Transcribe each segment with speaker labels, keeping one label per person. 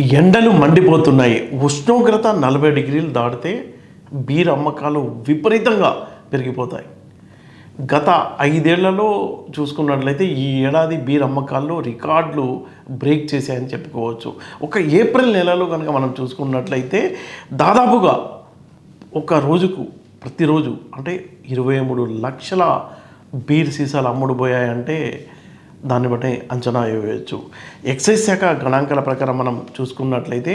Speaker 1: ఎండలు మండిపోతున్నాయి. ఉష్ణోగ్రత 40 డిగ్రీలు దాటితే బీర్ అమ్మకాలు విపరీతంగా పెరిగిపోతాయి. గత 5 ఏళ్లలో చూసుకున్నట్లయితే ఈ ఏడాది బీర్ అమ్మకాల్లో రికార్డులు బ్రేక్ చేశాయని చెప్పుకోవచ్చు. ఒక ఏప్రిల్ నెలలో కనుక మనం చూసుకున్నట్లయితే దాదాపుగా ఒక రోజుకు ప్రతిరోజు అంటే 23 లక్షల బీర్ సీసాలు అమ్ముడుపోయాయంటే దాన్ని బట్టి అంచనా వేయవచ్చు. ఎక్సైజ్ శాఖ గణాంకాల ప్రకారం మనం చూసుకున్నట్లయితే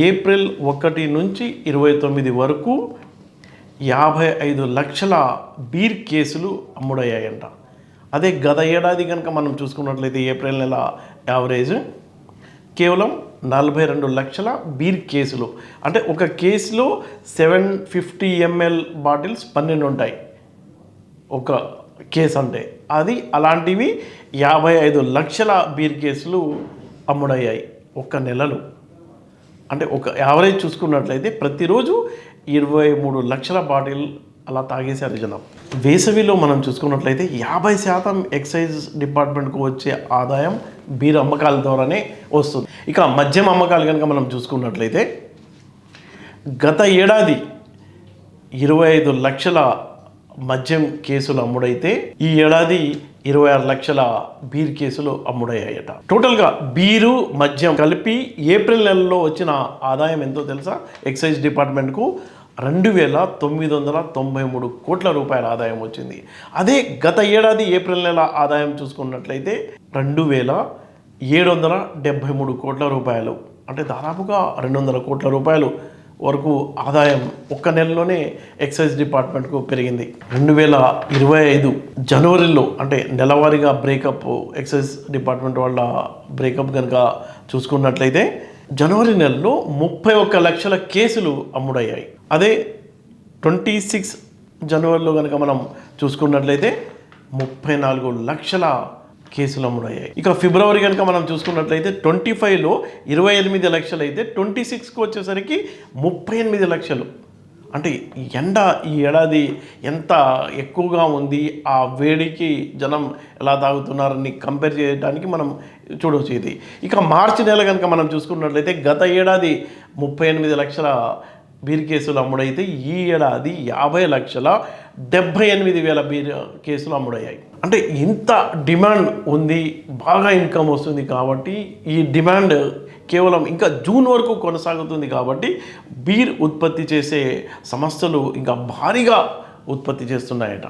Speaker 1: ఏప్రిల్ 1 నుంచి 29 వరకు 55 లక్షల బీర్ కేసులు అమ్ముడయ్యాయంట. అదే గత ఏడాది కనుక మనం చూసుకున్నట్లయితే ఏప్రిల్ నెల యావరేజ్ కేవలం 42 లక్షల బీర్ కేసులు. అంటే ఒక కేసులో 750 ml బాటిల్స్ 12 ఉంటాయి ఒక కేసు అంటే. అది అలాంటివి 55 లక్షల బీర్ కేసులు అమ్ముడయ్యాయి ఒక్క నెలలో. అంటే ఒక యావరేజ్ చూసుకున్నట్లయితే ప్రతిరోజు 23 లక్షల బాటిల్ అలా తాగేశారు జనం. వేసవిలో మనం చూసుకున్నట్లయితే 50% ఎక్సైజ్ డిపార్ట్మెంట్కు వచ్చే ఆదాయం బీర్ అమ్మకాల ద్వారానే వస్తుంది. ఇక మద్యం అమ్మకాలు కనుక మనం చూసుకున్నట్లయితే గత ఏడాది 25 లక్షల మద్యం కేసులు అమ్ముడైతే ఈ ఏడాది 26 లక్షల బీర్ కేసులు అమ్ముడయ్యాయట. టోటల్గా బీరు మద్యం కలిపి ఏప్రిల్ నెలలో వచ్చిన ఆదాయం ఎంతో తెలుసా? ఎక్సైజ్ డిపార్ట్మెంట్కు 2,993 కోట్ల రూపాయల ఆదాయం వచ్చింది. అదే గత ఏడాది ఏప్రిల్ నెల ఆదాయం చూసుకున్నట్లయితే 2,773 కోట్ల రూపాయలు. అంటే దాదాపుగా 200 కోట్ల రూపాయలు వరకు ఆదాయం ఒక్క నెలలోనే ఎక్సైజ్ డిపార్ట్మెంట్కు పెరిగింది. 2025 జనవరిలో అంటే నెలవారీగా బ్రేకప్ ఎక్సైజ్ డిపార్ట్మెంట్ వాళ్ళ బ్రేకప్ కనుక చూసుకున్నట్లయితే జనవరి నెలలో 31 లక్షల కేసులు అమ్ముడయ్యాయి. అదే 26 జనవరిలో కనుక మనం చూసుకున్నట్లయితే 34 లక్షల కేసులు అమ్ముడయ్యాయి. ఇక ఫిబ్రవరి కనుక మనం చూసుకున్నట్లయితే 25లో 28 లక్షలు అయితే 26కి వచ్చేసరికి 38 లక్షలు. అంటే ఎండ ఈ ఏడాది ఎంత ఎక్కువగా ఉంది, ఆ వేడికి జనం ఎలా తాగుతున్నారని కంపేర్ చేయడానికి మనం చూడవచ్చు ఇది. ఇక మార్చి నెల కనుక మనం చూసుకున్నట్లయితే గత ఏడాది 38 లక్షల బీర్ కేసులు అమ్ముడైతే ఈ ఏడాది 50,78,000 బీర్ కేసులు అమ్ముడయ్యాయి. అంటే ఇంత డిమాండ్ ఉంది, బాగా ఇన్కమ్ వస్తుంది కాబట్టి ఈ డిమాండ్ కేవలం ఇంకా జూన్ వరకు కొనసాగుతుంది కాబట్టి బీర్ ఉత్పత్తి చేసే సంస్థలు ఇంకా భారీగా ఉత్పత్తి చేస్తున్నాయట.